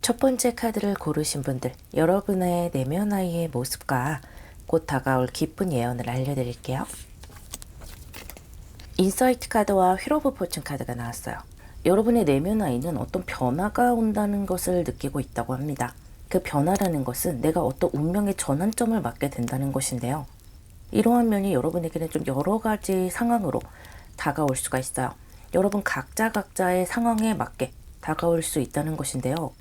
첫 번째 카드를 고르신 분들, 여러분의 내면 아이의 모습과 곧 다가올 기쁜 예언을 알려드릴게요. 인사이트 카드와 휠 오브 포춘 카드가 나왔어요. 여러분의 내면 아이는 어떤 변화가 온다는 것을 느끼고 있다고 합니다. 그 변화라는 것은 내가 어떤 운명의 전환점을 맞게 된다는 것인데요. 이러한 면이 여러분에게는 좀 여러 가지 상황으로 다가올 수가 있어요. 여러분 각자의 상황에 맞게 다가올 수 있다는 것인데요.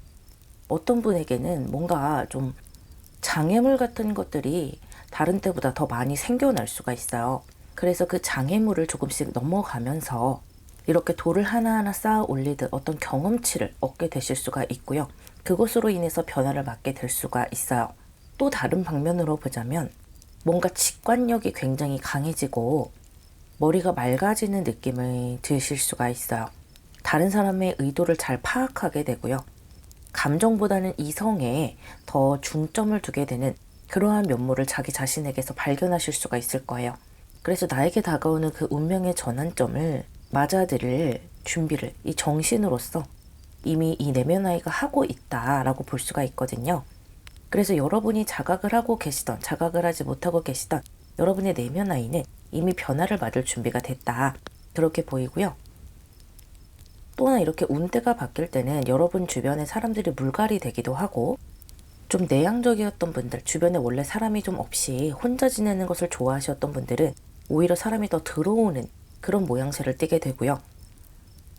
어떤 분에게는 뭔가 좀 장애물 같은 것들이 다른 때보다 더 많이 생겨날 수가 있어요. 그래서 그 장애물을 조금씩 넘어가면서 이렇게 돌을 하나하나 쌓아 올리듯 어떤 경험치를 얻게 되실 수가 있고요. 그것으로 인해서 변화를 맞게 될 수가 있어요. 또 다른 방면으로 보자면 뭔가 직관력이 굉장히 강해지고 머리가 맑아지는 느낌을 드실 수가 있어요. 다른 사람의 의도를 잘 파악하게 되고요. 감정보다는 이성에 더 중점을 두게 되는 그러한 면모를 자기 자신에게서 발견하실 수가 있을 거예요. 그래서 나에게 다가오는 그 운명의 전환점을 맞아들일 준비를 이 정신으로서 이미 이 내면 아이가 하고 있다라고 볼 수가 있거든요. 그래서 여러분이 자각을 하고 계시던 자각을 하지 못하고 계시던 여러분의 내면 아이는 이미 변화를 맞을 준비가 됐다. 그렇게 보이고요. 또한 이렇게 운대가 바뀔 때는 여러분 주변의 사람들이 물갈이 되기도 하고 좀 내향적이었던 분들, 주변에 원래 사람이 좀 없이 혼자 지내는 것을 좋아하셨던 분들은 오히려 사람이 더 들어오는 그런 모양새를 띠게 되고요.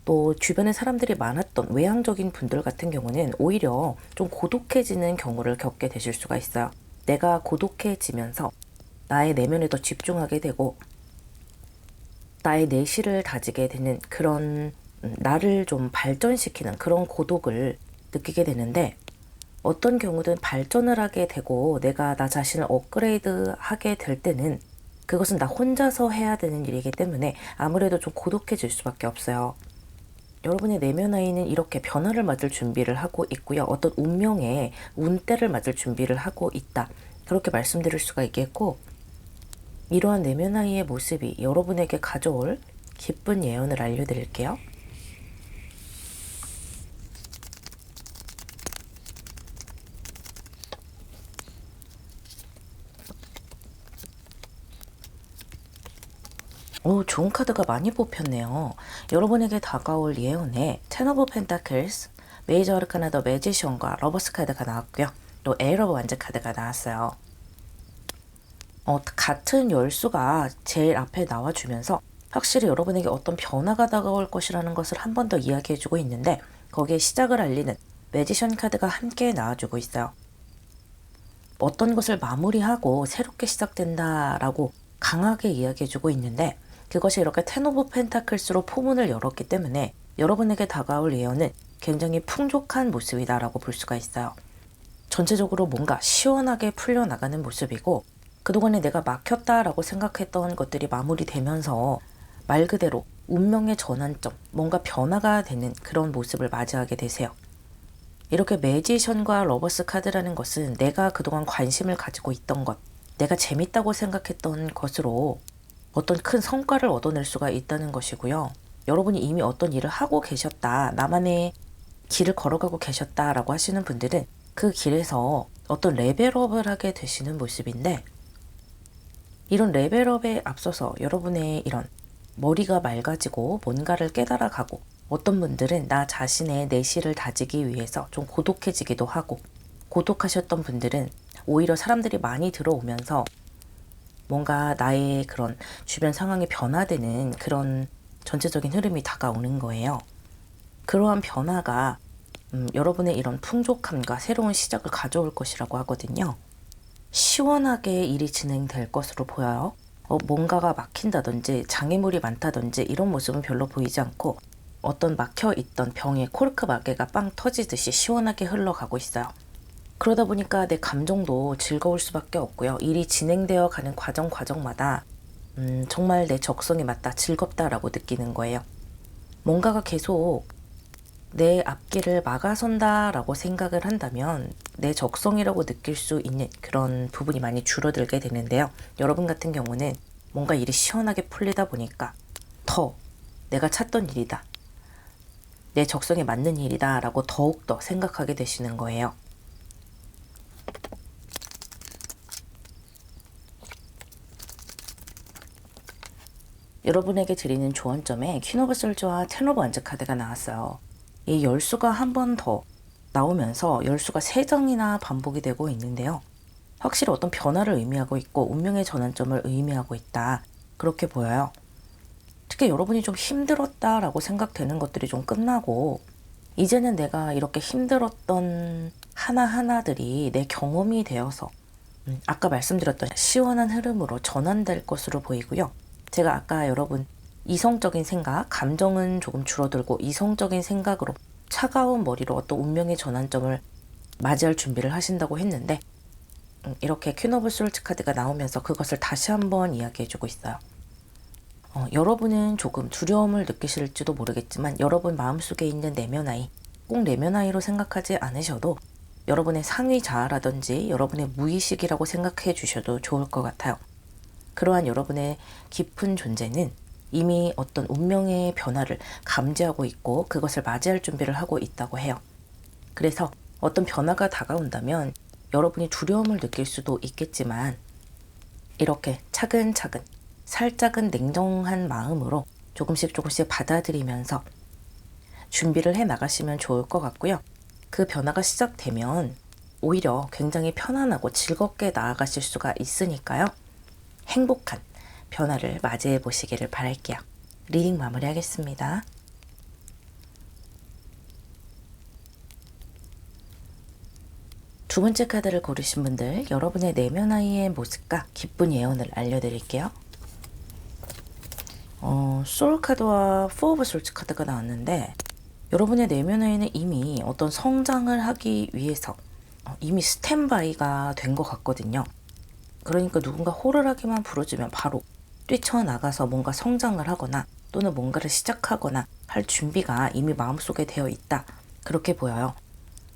또 주변에 사람들이 많았던 외향적인 분들 같은 경우는 오히려 좀 고독해지는 경우를 겪게 되실 수가 있어요. 내가 고독해지면서 나의 내면에 더 집중하게 되고 나의 내실을 다지게 되는 그런 나를 좀 발전시키는 그런 고독을 느끼게 되는데 어떤 경우든 발전을 하게 되고 내가 나 자신을 업그레이드 하게 될 때는 그것은 나 혼자서 해야 되는 일이기 때문에 아무래도 좀 고독해질 수밖에 없어요. 여러분의 내면 아이는 이렇게 변화를 맞을 준비를 하고 있고요. 어떤 운명의 운때를 맞을 준비를 하고 있다. 그렇게 말씀드릴 수가 있겠고 이러한 내면 아이의 모습이 여러분에게 가져올 기쁜 예언을 알려드릴게요. 좋은 카드가 많이 뽑혔네요. 여러분에게 다가올 예언에 텐 오브 펜타클스, 메이저 아르카나 더 매지션과 러버스 카드가 나왔고요. 또 에일 오브 완즈 카드가 나왔어요. 같은 열수가 제일 앞에 나와주면서 확실히 여러분에게 어떤 변화가 다가올 것이라는 것을 한 번 더 이야기해주고 있는데 거기에 시작을 알리는 매지션 카드가 함께 나와주고 있어요. 어떤 것을 마무리하고 새롭게 시작된다라고 강하게 이야기해주고 있는데 그것이 이렇게 텐 오브 펜타클스로 포문을 열었기 때문에 여러분에게 다가올 예언은 굉장히 풍족한 모습이다라고 볼 수가 있어요. 전체적으로 뭔가 시원하게 풀려나가는 모습이고 그동안에 내가 막혔다라고 생각했던 것들이 마무리되면서 말 그대로 운명의 전환점, 뭔가 변화가 되는 그런 모습을 맞이하게 되세요. 이렇게 매지션과 러버스 카드라는 것은 내가 그동안 관심을 가지고 있던 것, 내가 재밌다고 생각했던 것으로 어떤 큰 성과를 얻어낼 수가 있다는 것이고요. 여러분이 이미 어떤 일을 하고 계셨다, 나만의 길을 걸어가고 계셨다라고 하시는 분들은 그 길에서 어떤 레벨업을 하게 되시는 모습인데 이런 레벨업에 앞서서 여러분의 이런 머리가 맑아지고 뭔가를 깨달아가고 어떤 분들은 나 자신의 내실을 다지기 위해서 좀 고독해지기도 하고 고독하셨던 분들은 오히려 사람들이 많이 들어오면서 뭔가 나의 그런 주변 상황이 변화되는 그런 전체적인 흐름이 다가오는 거예요. 그러한 변화가 여러분의 이런 풍족함과 새로운 시작을 가져올 것이라고 하거든요. 시원하게 일이 진행될 것으로 보여요. 뭔가가 막힌다든지 장애물이 많다든지 이런 모습은 별로 보이지 않고 어떤 막혀있던 병에 코르크 마개가 빵 터지듯이 시원하게 흘러가고 있어요. 그러다 보니까 내 감정도 즐거울 수밖에 없고요. 일이 진행되어 가는 과정마다 정말 내 적성에 맞다, 즐겁다라고 느끼는 거예요. 뭔가가 계속 내 앞길을 막아선다라고 생각을 한다면 내 적성이라고 느낄 수 있는 그런 부분이 많이 줄어들게 되는데요. 여러분 같은 경우는 뭔가 일이 시원하게 풀리다 보니까 더 내가 찾던 일이다, 내 적성에 맞는 일이다 라고 더욱더 생각하게 되시는 거예요. 여러분에게 드리는 조언점에 퀸 오브 솔저와 텐 오브 원즈 카드가 나왔어요. 이 열수가 한 번 더 나오면서 열수가 3장이나 반복이 되고 있는데요. 확실히 어떤 변화를 의미하고 있고 운명의 전환점을 의미하고 있다, 그렇게 보여요. 특히 여러분이 좀 힘들었다라고 생각되는 것들이 좀 끝나고 이제는 내가 이렇게 힘들었던 하나하나들이 내 경험이 되어서 아까 말씀드렸던 시원한 흐름으로 전환될 것으로 보이고요. 제가 아까 여러분 이성적인 생각, 감정은 조금 줄어들고 이성적인 생각으로 차가운 머리로 어떤 운명의 전환점을 맞이할 준비를 하신다고 했는데 이렇게 퀸 오브 솔트 카드가 나오면서 그것을 다시 한번 이야기해주고 있어요. 여러분은 조금 두려움을 느끼실지도 모르겠지만 여러분 마음속에 있는 내면 아이, 꼭 내면 아이로 생각하지 않으셔도 여러분의 상위 자아라든지 여러분의 무의식이라고 생각해 주셔도 좋을 것 같아요. 그러한 여러분의 깊은 존재는 이미 어떤 운명의 변화를 감지하고 있고 그것을 맞이할 준비를 하고 있다고 해요. 그래서 어떤 변화가 다가온다면 여러분이 두려움을 느낄 수도 있겠지만 이렇게 차근차근 살짝은 냉정한 마음으로 조금씩 받아들이면서 준비를 해 나가시면 좋을 것 같고요. 그 변화가 시작되면 오히려 굉장히 편안하고 즐겁게 나아가실 수가 있으니까요. 행복한 변화를 맞이해 보시기를 바랄게요. 리딩 마무리하겠습니다. 두 번째 카드를 고르신 분들, 여러분의 내면 아이의 모습과 기쁜 예언을 알려드릴게요. 소울 카드와 포 오브 솔트 카드가 나왔는데 여러분의 내면 아이는 이미 어떤 성장을 하기 위해서 이미 스탠바이가 된 것 같거든요. 그러니까 누군가 호루라기만 불어주면 바로 뛰쳐나가서 뭔가 성장을 하거나 또는 뭔가를 시작하거나 할 준비가 이미 마음속에 되어 있다, 그렇게 보여요.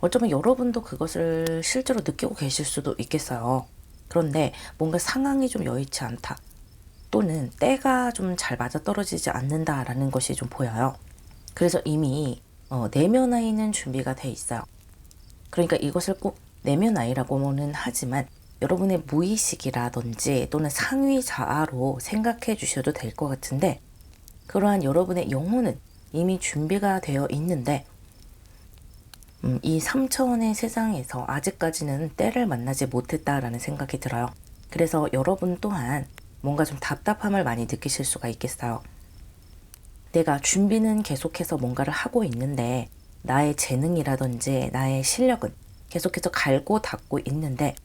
어쩌면 여러분도 그것을 실제로 느끼고 계실 수도 있겠어요. 그런데 뭔가 상황이 좀 여의치 않다, 또는 때가 좀 잘 맞아떨어지지 않는다라는 것이 좀 보여요. 그래서 이미 내면 아이는 준비가 돼 있어요. 그러니까 이것을 꼭 내면 아이라고는 하지만 여러분의 무의식이라든지 또는 상위 자아로 생각해 주셔도 될 것 같은데 그러한 여러분의 영혼은 이미 준비가 되어 있는데 이 3차원의 세상에서 아직까지는 때를 만나지 못했다라는 생각이 들어요. 그래서 여러분 또한 뭔가 좀 답답함을 많이 느끼실 수가 있겠어요. 내가 준비는 계속해서 뭔가를 하고 있는데 나의 재능이라든지 나의 실력은 계속해서 갈고 닦고 있는데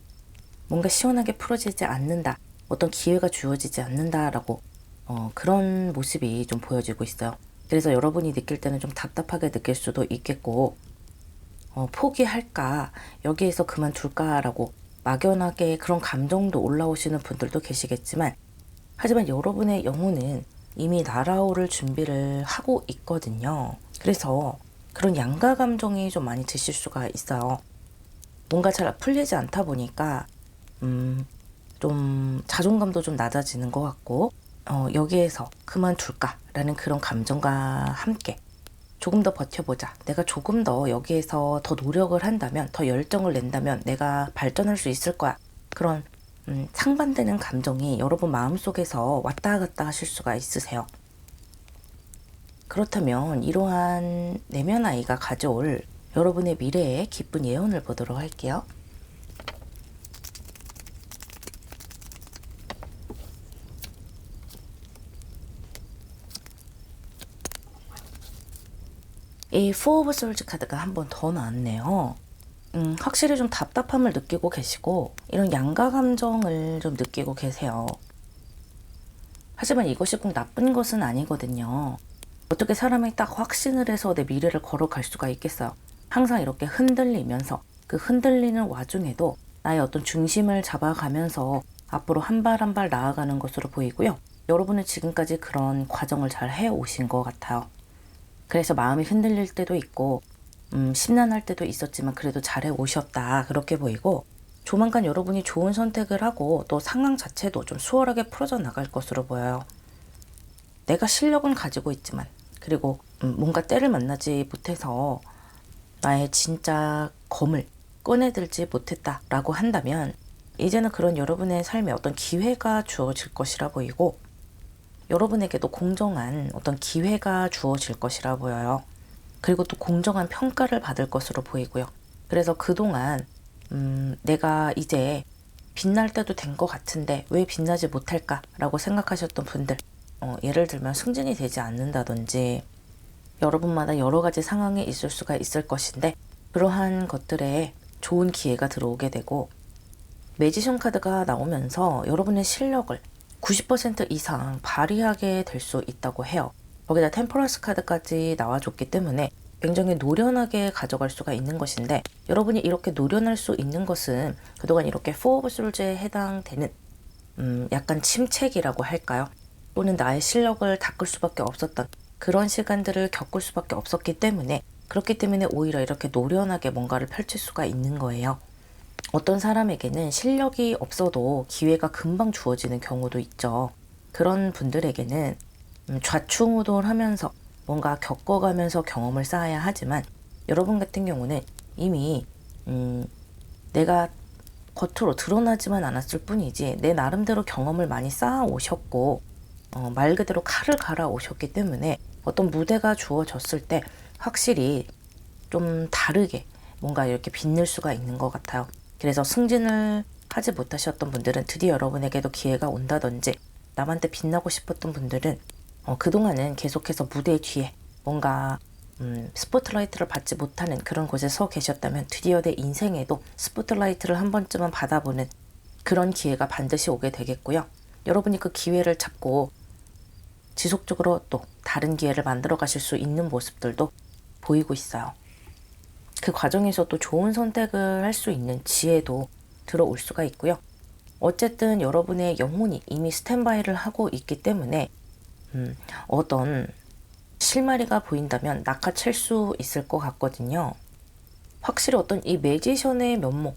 뭔가 시원하게 풀어지지 않는다, 어떤 기회가 주어지지 않는다라고 그런 모습이 좀 보여지고 있어요. 그래서 여러분이 느낄 때는 좀 답답하게 느낄 수도 있겠고 포기할까, 여기에서 그만둘까라고 막연하게 그런 감정도 올라오시는 분들도 계시겠지만 하지만 여러분의 영혼은 이미 날아오를 준비를 하고 있거든요. 그래서 그런 양가 감정이 좀 많이 드실 수가 있어요. 뭔가 잘 풀리지 않다 보니까 좀 자존감도 좀 낮아지는 것 같고 여기에서 그만둘까라는 그런 감정과 함께 조금 더 버텨보자, 내가 조금 더 여기에서 더 노력을 한다면, 더 열정을 낸다면 내가 발전할 수 있을 거야, 그런 상반되는 감정이 여러분 마음속에서 왔다 갔다 하실 수가 있으세요. 그렇다면 이러한 내면 아이가 가져올 여러분의 미래의 기쁜 예언을 보도록 할게요. 이 Four of Swords 카드가 한 번 더 나왔네요. 확실히 좀 답답함을 느끼고 계시고 이런 양가 감정을 좀 느끼고 계세요. 하지만 이것이 꼭 나쁜 것은 아니거든요. 어떻게 사람이 딱 확신을 해서 내 미래를 걸어갈 수가 있겠어요. 항상 이렇게 흔들리면서 그 흔들리는 와중에도 나의 어떤 중심을 잡아가면서 앞으로 한 발 한 발 나아가는 것으로 보이고요. 여러분은 지금까지 그런 과정을 잘 해오신 것 같아요. 그래서 마음이 흔들릴 때도 있고 심란할 때도 있었지만 그래도 잘 해오셨다 그렇게 보이고, 조만간 여러분이 좋은 선택을 하고 또 상황 자체도 좀 수월하게 풀어져 나갈 것으로 보여요. 내가 실력은 가지고 있지만 그리고 뭔가 때를 만나지 못해서 나의 진짜 검을 꺼내들지 못했다라고 한다면 이제는 그런 여러분의 삶에 어떤 기회가 주어질 것이라 보이고, 여러분에게도 공정한 어떤 기회가 주어질 것이라 보여요. 그리고 또 공정한 평가를 받을 것으로 보이고요. 그래서 그동안 내가 이제 빛날 때도 된 것 같은데 왜 빛나지 못할까라고 생각하셨던 분들, 예를 들면 승진이 되지 않는다든지 여러분마다 여러 가지 상황이 있을 수가 있을 것인데 그러한 것들에 좋은 기회가 들어오게 되고, 매지션 카드가 나오면서 여러분의 실력을 90% 이상 발휘하게 될 수 있다고 해요. 거기다 템퍼런스 카드까지 나와줬기 때문에 굉장히 노련하게 가져갈 수가 있는 것인데, 여러분이 이렇게 노련할 수 있는 것은 그동안 이렇게 포 오브 솔즈에 해당되는 약간 침체기라고 할까요? 또는 나의 실력을 닦을 수밖에 없었던 그런 시간들을 겪을 수밖에 없었기 때문에, 그렇기 때문에 오히려 이렇게 노련하게 뭔가를 펼칠 수가 있는 거예요. 어떤 사람에게는 실력이 없어도 기회가 금방 주어지는 경우도 있죠. 그런 분들에게는 좌충우돌하면서 뭔가 겪어가면서 경험을 쌓아야 하지만, 여러분 같은 경우는 이미 내가 겉으로 드러나지만 않았을 뿐이지 내 나름대로 경험을 많이 쌓아 오셨고 말 그대로 칼을 갈아 오셨기 때문에 어떤 무대가 주어졌을 때 확실히 좀 다르게 뭔가 이렇게 빛낼 수가 있는 것 같아요. 그래서 승진을 하지 못하셨던 분들은 드디어 여러분에게도 기회가 온다든지, 남한테 빛나고 싶었던 분들은 그동안은 계속해서 무대 뒤에 뭔가 스포트라이트를 받지 못하는 그런 곳에 서 계셨다면 드디어 내 인생에도 스포트라이트를 한 번쯤은 받아보는 그런 기회가 반드시 오게 되겠고요. 여러분이 그 기회를 잡고 지속적으로 또 다른 기회를 만들어 가실 수 있는 모습들도 보이고 있어요. 그 과정에서 또 좋은 선택을 할 수 있는 지혜도 들어올 수가 있고요. 어쨌든 여러분의 영혼이 이미 스탠바이를 하고 있기 때문에 어떤 실마리가 보인다면 낚아챌 수 있을 것 같거든요. 확실히 어떤 이 매지션의 면목,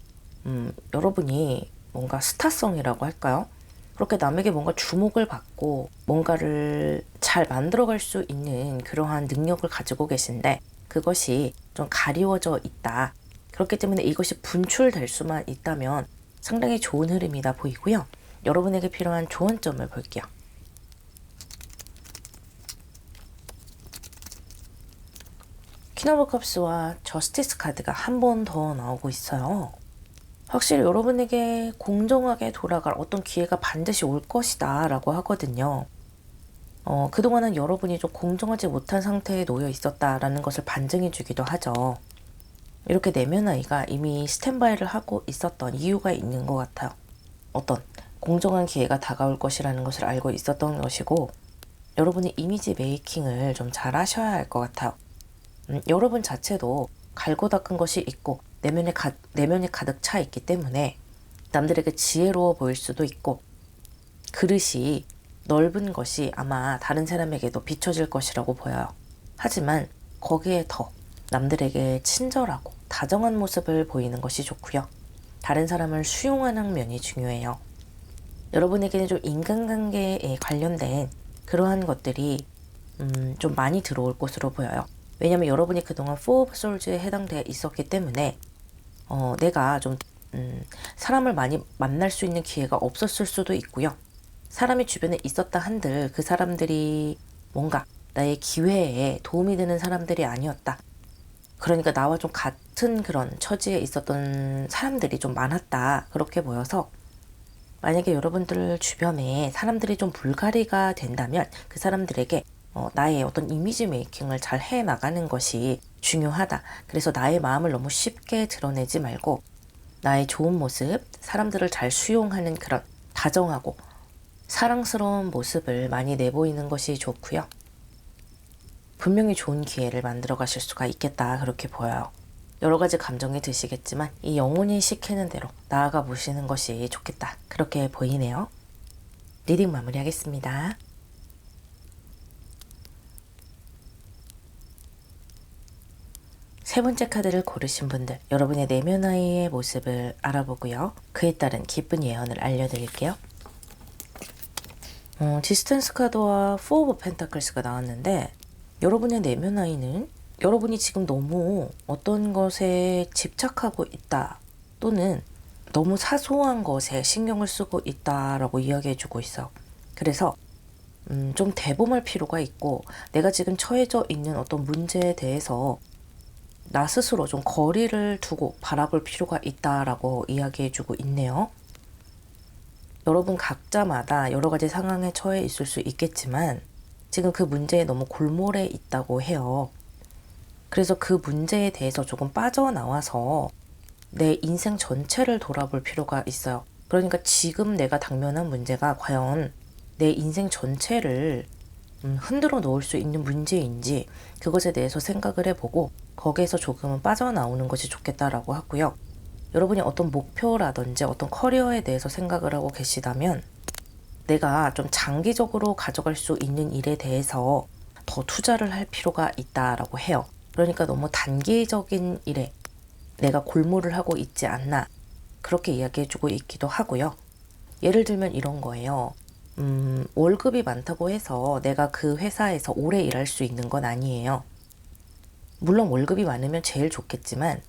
여러분이 뭔가 스타성이라고 할까요? 그렇게 남에게 뭔가 주목을 받고 뭔가를 잘 만들어갈 수 있는 그러한 능력을 가지고 계신데, 그것이 좀 가리워져 있다. 그렇기 때문에 이것이 분출될 수만 있다면 상당히 좋은 흐름이다 보이고요. 여러분에게 필요한 조언점을 볼게요. 퀸 오브 컵스와 저스티스 카드가 한 번 더 나오고 있어요. 확실히 여러분에게 공정하게 돌아갈 어떤 기회가 반드시 올 것이다 라고 하거든요. 그동안은 여러분이 좀 공정하지 못한 상태에 놓여 있었다라는 것을 반증해 주기도 하죠. 이렇게 내면 아이가 이미 스탠바이를 하고 있었던 이유가 있는 것 같아요. 어떤 공정한 기회가 다가올 것이라는 것을 알고 있었던 것이고, 여러분이 이미지 메이킹을 좀 잘 하셔야 할 것 같아요. 여러분 자체도 갈고 닦은 것이 있고 내면이 가득 차 있기 때문에 남들에게 지혜로워 보일 수도 있고, 그릇이 넓은 것이 아마 다른 사람에게도 비춰질 것이라고 보여요. 하지만 거기에 더 남들에게 친절하고 다정한 모습을 보이는 것이 좋고요. 다른 사람을 수용하는 면이 중요해요. 여러분에게는 좀 인간관계에 관련된 그러한 것들이 좀 많이 들어올 것으로 보여요. 왜냐하면 여러분이 그동안 Four of Swords에 해당되어 있었기 때문에 내가 좀 사람을 많이 만날 수 있는 기회가 없었을 수도 있고요. 사람이 주변에 있었다 한들 그 사람들이 뭔가 나의 기회에 도움이 되는 사람들이 아니었다. 그러니까 나와 좀 같은 그런 처지에 있었던 사람들이 좀 많았다. 그렇게 보여서 만약에 여러분들 주변에 사람들이 좀 불가리가 된다면 그 사람들에게 나의 어떤 이미지 메이킹을 잘 해나가는 것이 중요하다. 그래서 나의 마음을 너무 쉽게 드러내지 말고 나의 좋은 모습, 사람들을 잘 수용하는 그런 다정하고 사랑스러운 모습을 많이 내보이는 것이 좋고요. 분명히 좋은 기회를 만들어 가실 수가 있겠다, 그렇게 보여요. 여러 가지 감정이 드시겠지만 이 영혼이 시키는 대로 나아가 보시는 것이 좋겠다, 그렇게 보이네요. 리딩 마무리하겠습니다. 세 번째 카드를 고르신 분들, 여러분의 내면 아이의 모습을 알아보고요. 그에 따른 기쁜 예언을 알려드릴게요. 디스턴스 카드와 4 오브 펜타클스가 나왔는데, 여러분의 내면 아이는 여러분이 지금 너무 어떤 것에 집착하고 있다, 또는 너무 사소한 것에 신경을 쓰고 있다라고 이야기해주고 있어. 그래서 좀 대범할 필요가 있고, 내가 지금 처해져 있는 어떤 문제에 대해서 나 스스로 좀 거리를 두고 바라볼 필요가 있다라고 이야기해주고 있네요. 여러분 각자마다 여러 가지 상황에 처해 있을 수 있겠지만 지금 그 문제에 너무 골몰해 있다고 해요. 그래서 그 문제에 대해서 조금 빠져나와서 내 인생 전체를 돌아볼 필요가 있어요. 그러니까 지금 내가 당면한 문제가 과연 내 인생 전체를 흔들어 놓을 수 있는 문제인지 그것에 대해서 생각을 해보고 거기에서 조금은 빠져나오는 것이 좋겠다라고 하고요. 여러분이 어떤 목표라든지 어떤 커리어에 대해서 생각을 하고 계시다면 내가 좀 장기적으로 가져갈 수 있는 일에 대해서 더 투자를 할 필요가 있다라고 해요. 그러니까 너무 단기적인 일에 내가 골몰을 하고 있지 않나, 그렇게 이야기해주고 있기도 하고요. 예를 들면 이런 거예요. 월급이 많다고 해서 내가 그 회사에서 오래 일할 수 있는 건 아니에요. 물론 월급이 많으면 제일 좋겠지만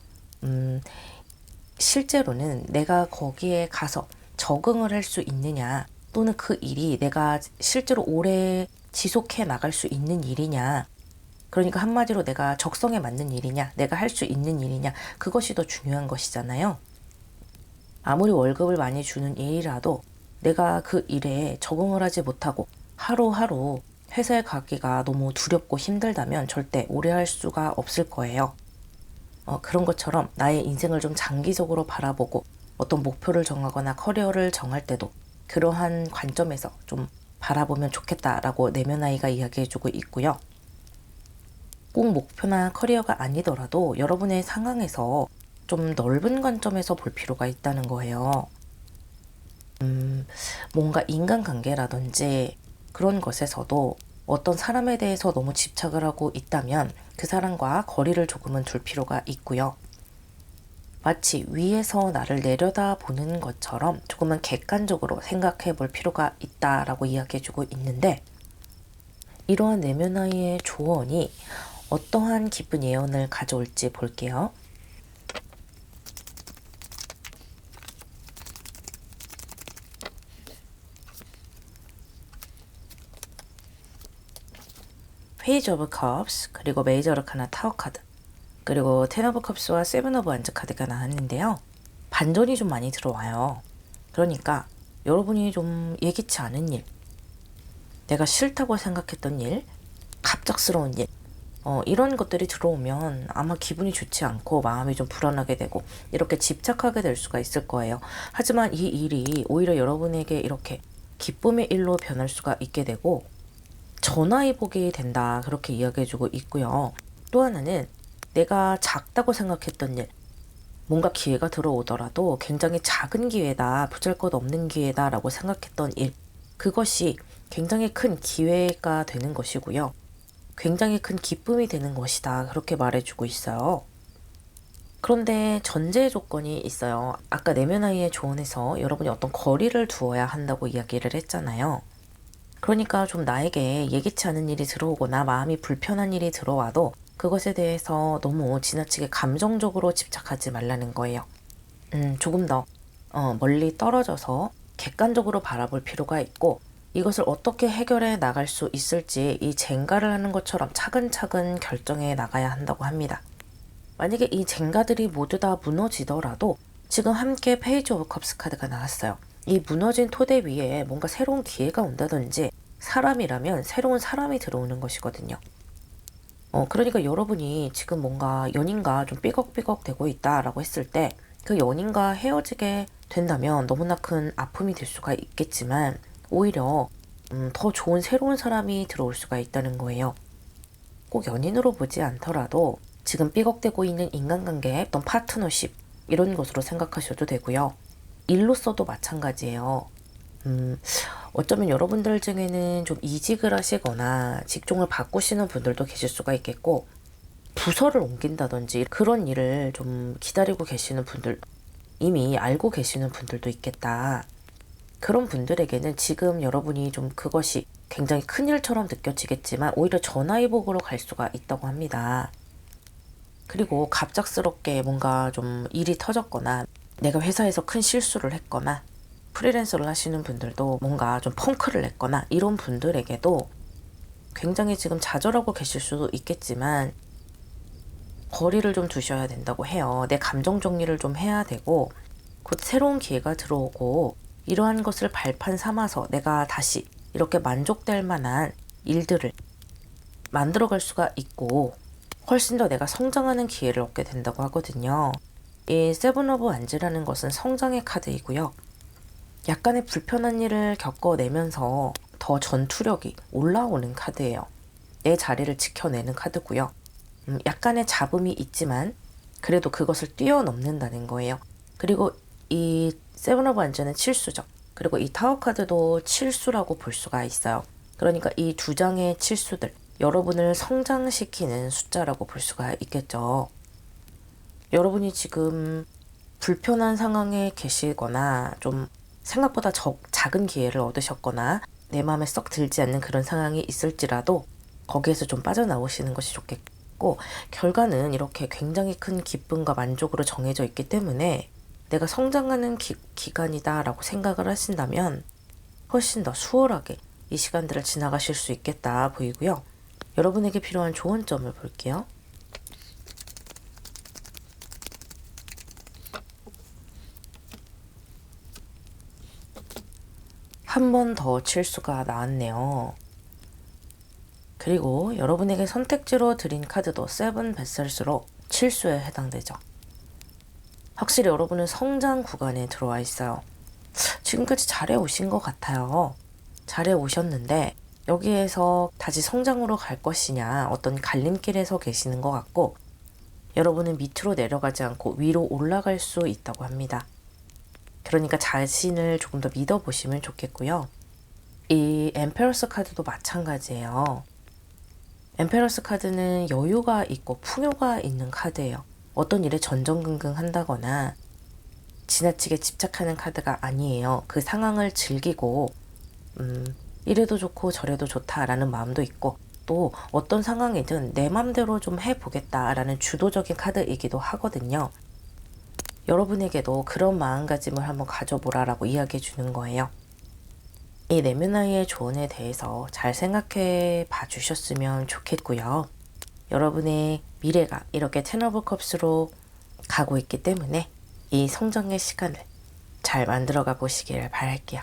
실제로는 내가 거기에 가서 적응을 할 수 있느냐, 또는 그 일이 내가 실제로 오래 지속해 나갈 수 있는 일이냐, 그러니까 한마디로 내가 적성에 맞는 일이냐, 내가 할 수 있는 일이냐, 그것이 더 중요한 것이잖아요. 아무리 월급을 많이 주는 일이라도 내가 그 일에 적응을 하지 못하고 하루하루 회사에 가기가 너무 두렵고 힘들다면 절대 오래 할 수가 없을 거예요. 그런 것처럼 나의 인생을 좀 장기적으로 바라보고 어떤 목표를 정하거나 커리어를 정할 때도 그러한 관점에서 좀 바라보면 좋겠다라고 내면 아이가 이야기해주고 있고요. 꼭 목표나 커리어가 아니더라도 여러분의 상황에서 좀 넓은 관점에서 볼 필요가 있다는 거예요. 뭔가 인간관계라든지 그런 것에서도 어떤 사람에 대해서 너무 집착을 하고 있다면 그 사람과 거리를 조금은 둘 필요가 있고요. 마치 위에서 나를 내려다 보는 것처럼 조금은 객관적으로 생각해 볼 필요가 있다라고 이야기해주고 있는데, 이러한 내면 아이의 조언이 어떠한 기쁜 예언을 가져올지 볼게요. 페이지 오브 컵스, 그리고 메이저 아르카나 타워 카드, 그리고 텐 오브 컵스와 세븐 오브 완즈 카드가 나왔는데요. 반전이 좀 많이 들어와요. 그러니까 여러분이 좀 예기치 않은 일, 내가 싫다고 생각했던 일, 갑작스러운 일, 이런 것들이 들어오면 아마 기분이 좋지 않고 마음이 좀 불안하게 되고 이렇게 집착하게 될 수가 있을 거예요. 하지만 이 일이 오히려 여러분에게 이렇게 기쁨의 일로 변할 수가 있게 되고 전화위복이 된다, 그렇게 이야기해주고 있고요. 또 하나는 내가 작다고 생각했던 일, 뭔가 기회가 들어오더라도 굉장히 작은 기회다, 보잘것없는 기회다 라고 생각했던 일, 그것이 굉장히 큰 기회가 되는 것이고요. 굉장히 큰 기쁨이 되는 것이다, 그렇게 말해주고 있어요. 그런데 전제 조건이 있어요. 아까 내면 아이의 조언에서 여러분이 어떤 거리를 두어야 한다고 이야기를 했잖아요. 그러니까 좀 나에게 예기치 않은 일이 들어오거나 마음이 불편한 일이 들어와도 그것에 대해서 너무 지나치게 감정적으로 집착하지 말라는 거예요. 조금 더 멀리 떨어져서 객관적으로 바라볼 필요가 있고, 이것을 어떻게 해결해 나갈 수 있을지 이 젠가를 하는 것처럼 차근차근 결정해 나가야 한다고 합니다. 만약에 이 젠가들이 모두 다 무너지더라도 지금 함께 페이지 오브 컵스 카드가 나왔어요. 이 무너진 토대 위에 뭔가 새로운 기회가 온다든지 사람이라면 새로운 사람이 들어오는 것이거든요. 그러니까 여러분이 지금 뭔가 연인과 좀 삐걱삐걱 되고 있다라고 했을 때 그 연인과 헤어지게 된다면 너무나 큰 아픔이 될 수가 있겠지만 오히려 더 좋은 새로운 사람이 들어올 수가 있다는 거예요. 꼭 연인으로 보지 않더라도 지금 삐걱대고 있는 인간관계, 어떤 파트너십 이런 것으로 생각하셔도 되고요. 일로서도 마찬가지예요. 어쩌면 여러분들 중에는 좀 이직을 하시거나 직종을 바꾸시는 분들도 계실 수가 있겠고 부서를 옮긴다든지 그런 일을 좀 기다리고 계시는 분들, 이미 알고 계시는 분들도 있겠다. 그런 분들에게는 지금 여러분이 좀 그것이 굉장히 큰 일처럼 느껴지겠지만 오히려 전화위복으로 갈 수가 있다고 합니다. 그리고 갑작스럽게 뭔가 좀 일이 터졌거나 내가 회사에서 큰 실수를 했거나 프리랜서를 하시는 분들도 뭔가 좀 펑크를 냈거나 이런 분들에게도 굉장히 지금 좌절하고 계실 수도 있겠지만 거리를 좀 두셔야 된다고 해요. 내 감정 정리를 좀 해야 되고 곧 새로운 기회가 들어오고 이러한 것을 발판 삼아서 내가 다시 이렇게 만족될 만한 일들을 만들어갈 수가 있고 훨씬 더 내가 성장하는 기회를 얻게 된다고 하거든요. 이 세븐 오브 완즈라는 것은 성장의 카드이고요. 약간의 불편한 일을 겪어내면서 더 전투력이 올라오는 카드예요. 내 자리를 지켜내는 카드고요. 약간의 잡음이 있지만 그래도 그것을 뛰어넘는다는 거예요. 그리고 이 세븐 오브 완즈는 칠수죠. 그리고 이 타워 카드도 칠수라고 볼 수가 있어요. 그러니까 이 두 장의 칠수들, 여러분을 성장시키는 숫자라고 볼 수가 있겠죠. 여러분이 지금 불편한 상황에 계시거나 좀 생각보다 작은 기회를 얻으셨거나 내 마음에 썩 들지 않는 그런 상황이 있을지라도 거기에서 좀 빠져나오시는 것이 좋겠고 결과는 이렇게 굉장히 큰 기쁨과 만족으로 정해져 있기 때문에 내가 성장하는 기간이다 라고 생각을 하신다면 훨씬 더 수월하게 이 시간들을 지나가실 수 있겠다 보이고요. 여러분에게 필요한 조언점을 볼게요. 한 번 더 칠수가 나왔네요. 그리고 여러분에게 선택지로 드린 카드도 세븐 베셀스로 칠수에 해당되죠. 확실히 여러분은 성장 구간에 들어와 있어요. 지금까지 잘해 오신 것 같아요. 잘해 오셨는데 여기에서 다시 성장으로 갈 것이냐 어떤 갈림길에 서 계시는 것 같고 여러분은 밑으로 내려가지 않고 위로 올라갈 수 있다고 합니다. 그러니까 자신을 조금 더 믿어보시면 좋겠고요. 이 엠페러스 카드도 마찬가지예요. 엠페러스 카드는 여유가 있고 풍요가 있는 카드예요. 어떤 일에 전전긍긍 한다거나 지나치게 집착하는 카드가 아니에요. 그 상황을 즐기고 이래도 좋고 저래도 좋다라는 마음도 있고 또 어떤 상황이든 내 맘대로 좀 해보겠다라는 주도적인 카드이기도 하거든요. 여러분에게도 그런 마음가짐을 한번 가져보라라고 이야기해 주는 거예요. 이 내면아이의 조언에 대해서 잘 생각해 봐 주셨으면 좋겠고요. 여러분의 미래가 이렇게 텐 오브 컵스로 가고 있기 때문에 이 성장의 시간을 잘 만들어가 보시길 바랄게요.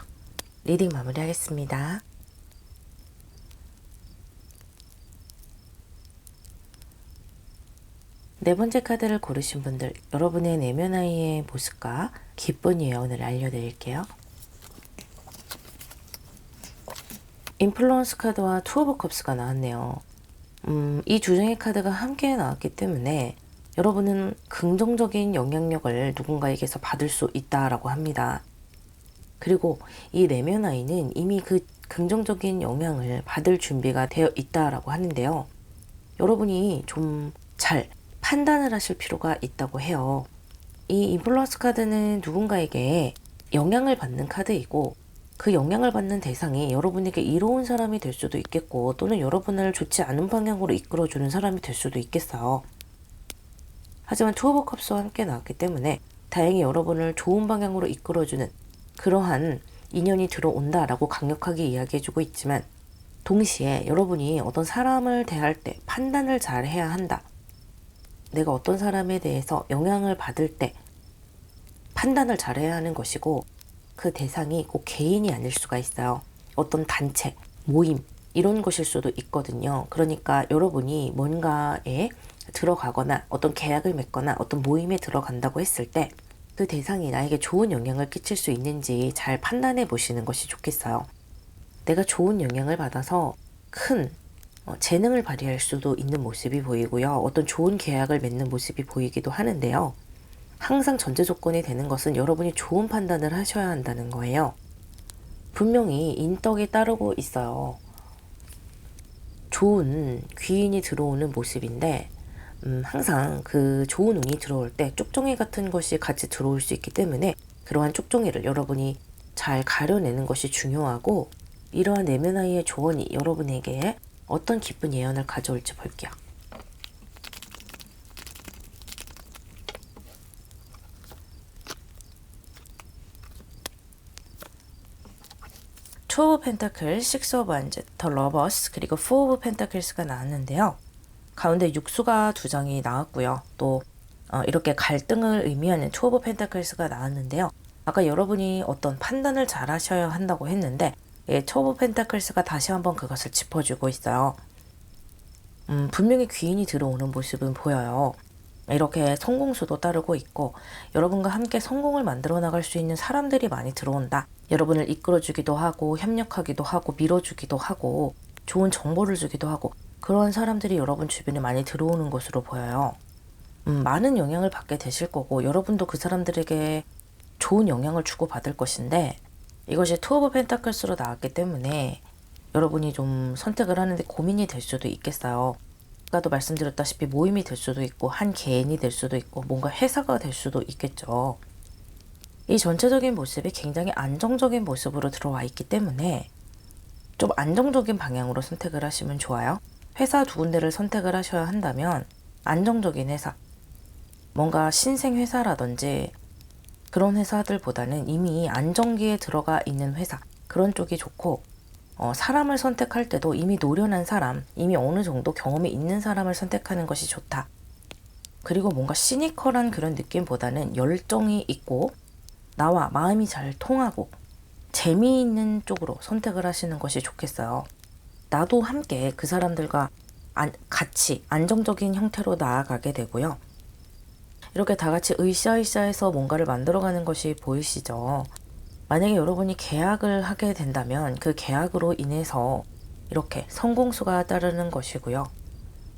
리딩 마무리하겠습니다. 네 번째 카드를 고르신 분들, 여러분의 내면아이의 모습과 기쁜 예언을 알려드릴게요. 인플루언스 카드와 투 오브 컵스가 나왔네요. 이 두 장의 카드가 함께 나왔기 때문에 여러분은 긍정적인 영향력을 누군가에게서 받을 수 있다라고 합니다. 그리고 이 내면아이는 이미 그 긍정적인 영향을 받을 준비가 되어 있다라고 하는데요. 여러분이 좀 잘 판단을 하실 필요가 있다고 해요. 이 인플루언스 카드는 누군가에게 영향을 받는 카드이고 그 영향을 받는 대상이 여러분에게 이로운 사람이 될 수도 있겠고 또는 여러분을 좋지 않은 방향으로 이끌어주는 사람이 될 수도 있겠어요. 하지만 투 오브 컵스와 함께 나왔기 때문에 다행히 여러분을 좋은 방향으로 이끌어주는 그러한 인연이 들어온다라고 강력하게 이야기해주고 있지만 동시에 여러분이 어떤 사람을 대할 때 판단을 잘 해야 한다. 내가 어떤 사람에 대해서 영향을 받을 때 판단을 잘해야 하는 것이고 그 대상이 꼭 개인이 아닐 수가 있어요. 어떤 단체, 모임 이런 것일 수도 있거든요. 그러니까 여러분이 뭔가에 들어가거나 어떤 계약을 맺거나 어떤 모임에 들어간다고 했을 때 그 대상이 나에게 좋은 영향을 끼칠 수 있는지 잘 판단해 보시는 것이 좋겠어요. 내가 좋은 영향을 받아서 큰 재능을 발휘할 수도 있는 모습이 보이고요. 어떤 좋은 계약을 맺는 모습이 보이기도 하는데요. 항상 전제 조건이 되는 것은 여러분이 좋은 판단을 하셔야 한다는 거예요. 분명히 인덕이 따르고 있어요. 좋은 귀인이 들어오는 모습인데 항상 그 좋은 운이 들어올 때 쪽종이 같은 것이 같이 들어올 수 있기 때문에 그러한 쪽종이를 여러분이 잘 가려내는 것이 중요하고, 이러한 내면아이의 조언이 여러분에게 어떤 기쁜 예언을 가져올지 볼게요. 투 오브 펜타클, 식스 오브 완즈, 더 러버스, 그리고 포 오브 펜타클스가 나왔는데요. 가운데 육수가 두 장이 나왔고요. 또 이렇게 갈등을 의미하는 투 오브 펜타클스가 나왔는데요. 아까 여러분이 어떤 판단을 잘 하셔야 한다고 했는데 투 오브 펜타클스가 다시 한번 그것을 짚어주고 있어요. 분명히 귀인이 들어오는 모습은 보여요. 이렇게 성공수도 따르고 있고 여러분과 함께 성공을 만들어 나갈 수 있는 사람들이 많이 들어온다. 여러분을 이끌어주기도 하고 협력하기도 하고 밀어주기도 하고 좋은 정보를 주기도 하고, 그런 사람들이 여러분 주변에 많이 들어오는 것으로 보여요. 많은 영향을 받게 되실 거고 여러분도 그 사람들에게 좋은 영향을 주고받을 것인데, 이것이 투 오브 펜타클스로 나왔기 때문에 여러분이 좀 선택을 하는데 고민이 될 수도 있겠어요. 아까도 말씀드렸다시피 모임이 될 수도 있고 한 개인이 될 수도 있고 뭔가 회사가 될 수도 있겠죠. 이 전체적인 모습이 굉장히 안정적인 모습으로 들어와 있기 때문에 좀 안정적인 방향으로 선택을 하시면 좋아요. 회사 두 군데를 선택을 하셔야 한다면 안정적인 회사, 뭔가 신생 회사라든지 그런 회사들보다는 이미 안정기에 들어가 있는 회사, 그런 쪽이 좋고, 사람을 선택할 때도 이미 노련한 사람, 이미 어느 정도 경험이 있는 사람을 선택하는 것이 좋다. 그리고 뭔가 시니컬한 그런 느낌보다는 열정이 있고 나와 마음이 잘 통하고 재미있는 쪽으로 선택을 하시는 것이 좋겠어요. 나도 함께 그 사람들과 같이 안정적인 형태로 나아가게 되고요. 이렇게 다 같이 으쌰으쌰해서 뭔가를 만들어가는 것이 보이시죠? 만약에 여러분이 계약을 하게 된다면 그 계약으로 인해서 이렇게 성공수가 따르는 것이고요.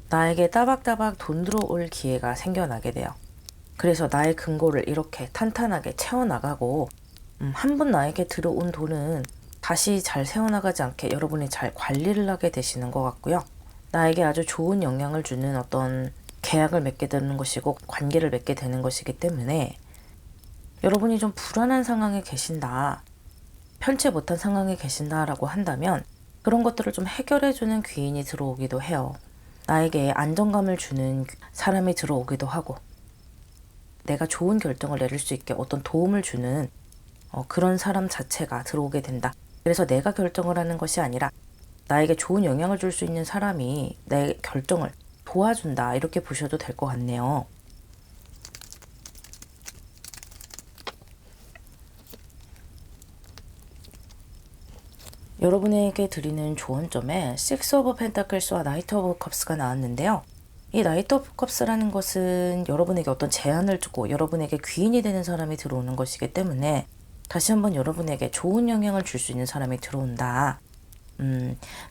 나에게 따박따박 돈 들어올 기회가 생겨나게 돼요. 그래서 나의 금고를 이렇게 탄탄하게 채워나가고 한 번 나에게 들어온 돈은 다시 잘 세워나가지 않게 여러분이 잘 관리를 하게 되시는 것 같고요. 나에게 아주 좋은 영향을 주는 어떤 계약을 맺게 되는 것이고 관계를 맺게 되는 것이기 때문에 여러분이 좀 불안한 상황에 계신다, 편치 못한 상황에 계신다라고 한다면 그런 것들을 좀 해결해주는 귀인이 들어오기도 해요. 나에게 안정감을 주는 사람이 들어오기도 하고 내가 좋은 결정을 내릴 수 있게 어떤 도움을 주는 그런 사람 자체가 들어오게 된다. 그래서 내가 결정을 하는 것이 아니라 나에게 좋은 영향을 줄 수 있는 사람이 내 결정을 도와준다, 이렇게 보셔도 될 것 같네요. 여러분에게 드리는 조언점에 식스 오브 펜타클스와 나이트 오브 컵스가 나왔는데요. 이 나이트 오브 컵스라는 것은 여러분에게 어떤 제안을 주고 여러분에게 귀인이 되는 사람이 들어오는 것이기 때문에 다시 한번 여러분에게 좋은 영향을 줄 수 있는 사람이 들어온다.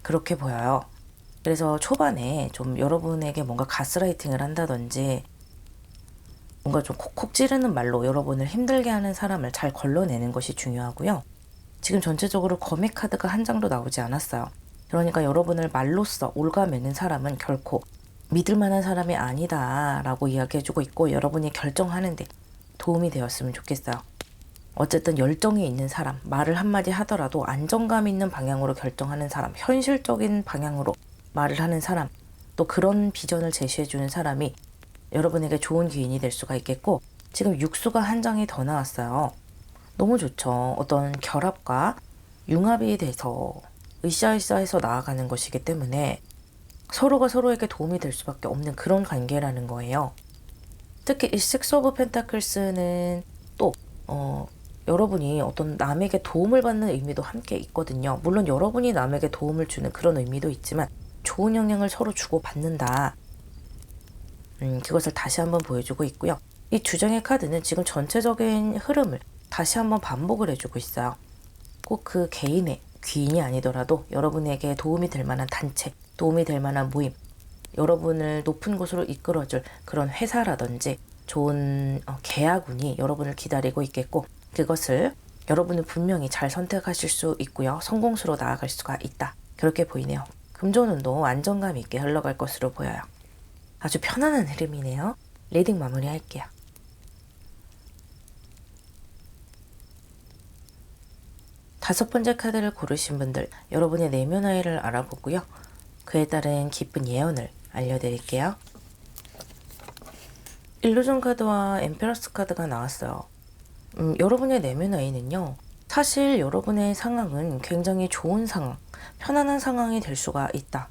그렇게 보여요. 그래서 초반에 좀 여러분에게 뭔가 가스라이팅을 한다든지 뭔가 좀 콕콕 찌르는 말로 여러분을 힘들게 하는 사람을 잘 걸러내는 것이 중요하고요. 지금 전체적으로 검의 카드가 한 장도 나오지 않았어요. 그러니까 여러분을 말로써 올가매는 사람은 결코 믿을 만한 사람이 아니다 라고 이야기해주고 있고, 여러분이 결정하는데 도움이 되었으면 좋겠어요. 어쨌든 열정이 있는 사람, 말을 한마디 하더라도 안정감 있는 방향으로 결정하는 사람, 현실적인 방향으로 말을 하는 사람, 또 그런 비전을 제시해주는 사람이 여러분에게 좋은 귀인이 될 수가 있겠고, 지금 육수가 한 장이 더 나왔어요. 너무 좋죠. 어떤 결합과 융합이 돼서 으쌰으쌰해서 나아가는 것이기 때문에 서로가 서로에게 도움이 될 수밖에 없는 그런 관계라는 거예요. 특히 이 식스 오브 펜타클스는 또 여러분이 어떤 남에게 도움을 받는 의미도 함께 있거든요. 물론 여러분이 남에게 도움을 주는 그런 의미도 있지만 좋은 영향을 서로 주고받는다. 그것을 다시 한번 보여주고 있고요. 이 두 장의 카드는 지금 전체적인 흐름을 다시 한번 반복을 해주고 있어요. 꼭 그 개인의 귀인이 아니더라도 여러분에게 도움이 될 만한 단체, 도움이 될 만한 모임, 여러분을 높은 곳으로 이끌어줄 그런 회사라든지 좋은 계약운이 여러분을 기다리고 있겠고, 그것을 여러분은 분명히 잘 선택하실 수 있고요. 성공수로 나아갈 수가 있다. 그렇게 보이네요. 금전운도 안정감 있게 흘러갈 것으로 보여요. 아주 편안한 흐름이네요. 리딩 마무리할게요. 다섯 번째 카드를 고르신 분들, 여러분의 내면 아이를 알아보고요. 그에 따른 기쁜 예언을 알려드릴게요. 일루전 카드와 엠페러스 카드가 나왔어요. 여러분의 내면 아이는요, 사실 여러분의 상황은 굉장히 좋은 상황, 편안한 상황이 될 수가 있다.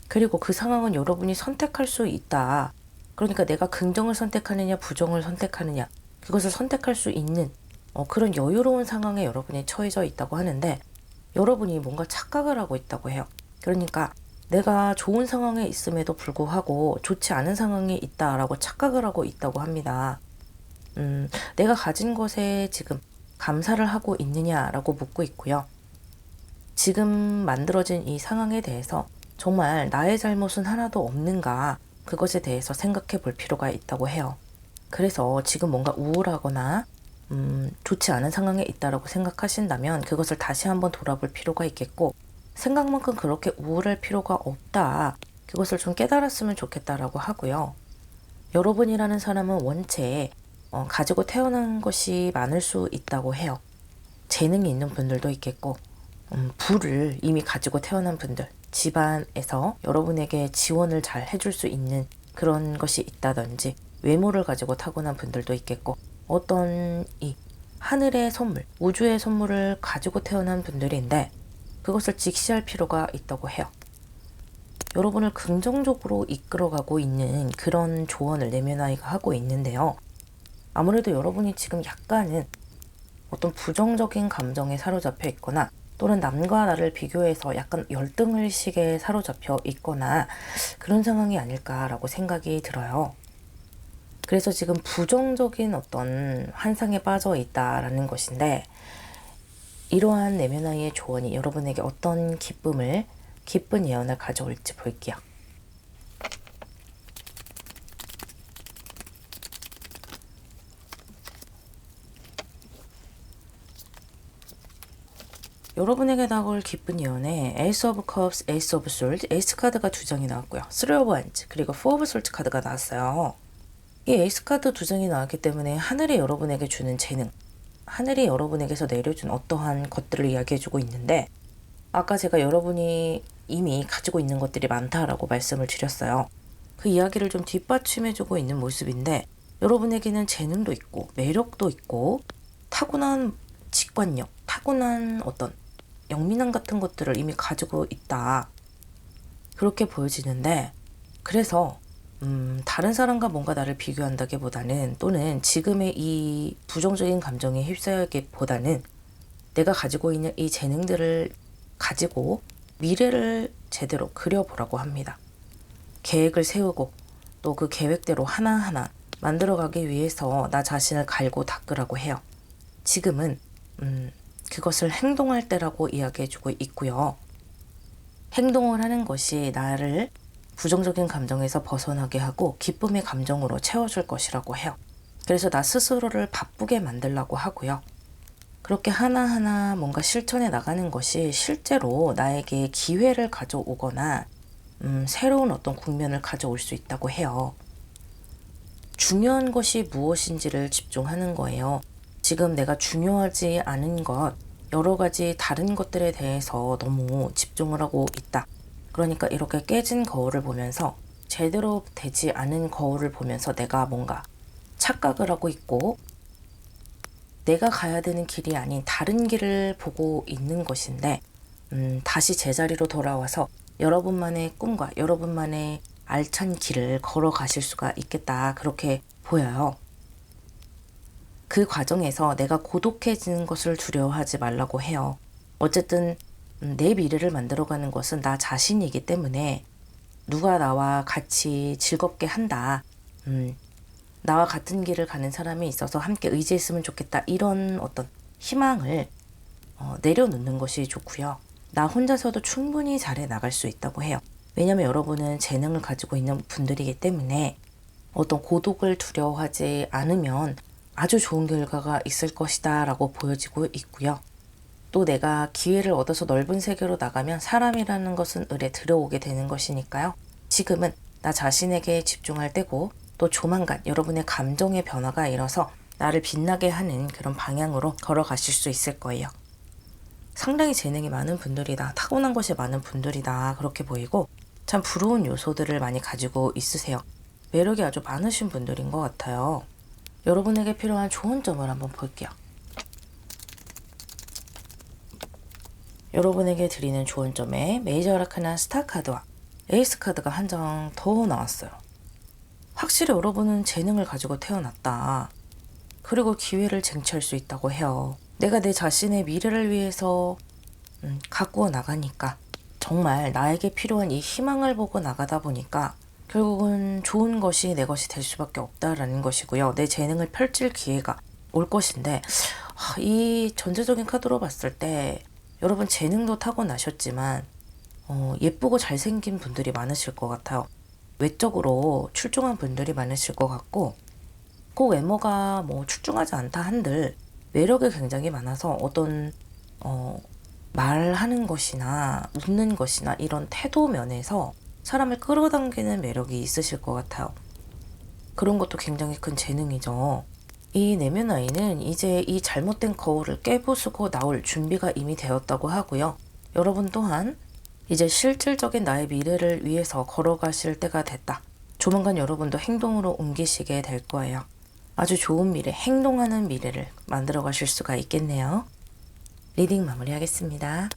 그리고 그 상황은 여러분이 선택할 수 있다. 그러니까 내가 긍정을 선택하느냐 부정을 선택하느냐, 그것을 선택할 수 있는 그런 여유로운 상황에 여러분이 처해져 있다고 하는데, 여러분이 뭔가 착각을 하고 있다고 해요. 그러니까 내가 좋은 상황에 있음에도 불구하고 좋지 않은 상황에 있다라고 착각을 하고 있다고 합니다. 내가 가진 것에 지금 감사를 하고 있느냐라고 묻고 있고요. 지금 만들어진 이 상황에 대해서 정말 나의 잘못은 하나도 없는가, 그것에 대해서 생각해 볼 필요가 있다고 해요. 그래서 지금 뭔가 우울하거나 좋지 않은 상황에 있다라고 생각하신다면 그것을 다시 한번 돌아볼 필요가 있겠고, 생각만큼 그렇게 우울할 필요가 없다, 그것을 좀 깨달았으면 좋겠다라고 하고요. 여러분이라는 사람은 원체 가지고 태어난 것이 많을 수 있다고 해요. 재능이 있는 분들도 있겠고, 부를 이미 가지고 태어난 분들, 집안에서 여러분에게 지원을 잘 해줄 수 있는 그런 것이 있다든지, 외모를 가지고 타고난 분들도 있겠고, 어떤 이 하늘의 선물, 우주의 선물을 가지고 태어난 분들인데 그것을 직시할 필요가 있다고 해요. 여러분을 긍정적으로 이끌어가고 있는 그런 조언을 내면 아이가 하고 있는데요. 아무래도 여러분이 지금 약간은 어떤 부정적인 감정에 사로잡혀 있거나, 또는 남과 나를 비교해서 약간 열등의식에 사로잡혀 있거나 그런 상황이 아닐까라고 생각이 들어요. 그래서 지금 부정적인 어떤 환상에 빠져 있다라는 것인데, 이러한 내면 아이의 조언이 여러분에게 어떤 기쁜 예언을 가져올지 볼게요. 여러분에게 다가올 기쁜 예언에 에이스 오브 컵스, 에이스 오브 솔드, 에이스 카드가 두 장이 나왔고요. 3 오브 원즈, 그리고 4 오브 솔드 카드가 나왔어요. 이 에이스 카드 두 장이 나왔기 때문에 하늘이 여러분에게 주는 재능, 하늘이 여러분에게서 내려준 어떠한 것들을 이야기해주고 있는데, 아까 제가 여러분이 이미 가지고 있는 것들이 많다라고 말씀을 드렸어요. 그 이야기를 좀 뒷받침해주고 있는 모습인데, 여러분에게는 재능도 있고 매력도 있고 타고난 직관력, 타고난 어떤 영민함 같은 것들을 이미 가지고 있다, 그렇게 보여지는데, 그래서 다른 사람과 뭔가 나를 비교한다기보다는, 또는 지금의 이 부정적인 감정에 휩싸이기보다는 내가 가지고 있는 이 재능들을 가지고 미래를 제대로 그려보라고 합니다. 계획을 세우고 또 그 계획대로 하나하나 만들어가기 위해서 나 자신을 갈고 닦으라고 해요. 지금은 그것을 행동할 때라고 이야기해주고 있고요. 행동을 하는 것이 나를 부정적인 감정에서 벗어나게 하고 기쁨의 감정으로 채워줄 것이라고 해요. 그래서 나 스스로를 바쁘게 만들라고 하고요. 그렇게 하나하나 뭔가 실천해 나가는 것이 실제로 나에게 기회를 가져오거나 새로운 어떤 국면을 가져올 수 있다고 해요. 중요한 것이 무엇인지를 집중하는 거예요. 지금 내가 중요하지 않은 것, 여러 가지 다른 것들에 대해서 너무 집중을 하고 있다. 그러니까 이렇게 깨진 거울을 보면서, 제대로 되지 않은 거울을 보면서 내가 뭔가 착각을 하고 있고, 내가 가야 되는 길이 아닌 다른 길을 보고 있는 것인데, 다시 제자리로 돌아와서 여러분만의 꿈과 여러분만의 알찬 길을 걸어가실 수가 있겠다, 그렇게 보여요. 그 과정에서 내가 고독해지는 것을 두려워하지 말라고 해요. 어쨌든 내 미래를 만들어가는 것은 나 자신이기 때문에 누가 나와 같이 즐겁게 한다. 나와 같은 길을 가는 사람이 있어서 함께 의지했으면 좋겠다. 이런 어떤 희망을 내려놓는 것이 좋고요. 나 혼자서도 충분히 잘해 나갈 수 있다고 해요. 왜냐하면 여러분은 재능을 가지고 있는 분들이기 때문에 어떤 고독을 두려워하지 않으면 아주 좋은 결과가 있을 것이다 라고 보여지고 있고요. 또 내가 기회를 얻어서 넓은 세계로 나가면 사람이라는 것은 을에 들어오게 되는 것이니까요. 지금은 나 자신에게 집중할 때고 또 조만간 여러분의 감정의 변화가 일어서 나를 빛나게 하는 그런 방향으로 걸어가실 수 있을 거예요. 상당히 재능이 많은 분들이다. 타고난 것이 많은 분들이다. 그렇게 보이고 참 부러운 요소들을 많이 가지고 있으세요. 매력이 아주 많으신 분들인 것 같아요. 여러분에게 필요한 좋은 점을 한번 볼게요. 여러분에게 드리는 좋은 점에 메이저 아르카나 스타 카드와 에이스 카드가 한 장 더 나왔어요. 확실히 여러분은 재능을 가지고 태어났다. 그리고 기회를 쟁취할 수 있다고 해요. 내가 내 자신의 미래를 위해서 가꾸어 나가니까 정말 나에게 필요한 이 희망을 보고 나가다 보니까 결국은 좋은 것이 내 것이 될 수밖에 없다라는 것이고요. 내 재능을 펼칠 기회가 올 것인데 이 전체적인 카드로 봤을 때 여러분 재능도 타고나셨지만 예쁘고 잘생긴 분들이 많으실 것 같아요. 외적으로 출중한 분들이 많으실 것 같고 그 외모가 뭐 출중하지 않다 한들 매력이 굉장히 많아서 어떤 말하는 것이나 웃는 것이나 이런 태도 면에서 사람을 끌어당기는 매력이 있으실 것 같아요. 그런 것도 굉장히 큰 재능이죠. 이 내면 아이는 이제 이 잘못된 거울을 깨부수고 나올 준비가 이미 되었다고 하고요. 여러분 또한 이제 실질적인 나의 미래를 위해서 걸어가실 때가 됐다. 조만간 여러분도 행동으로 옮기시게 될 거예요. 아주 좋은 미래, 행동하는 미래를 만들어 가실 수가 있겠네요. 리딩 마무리하겠습니다.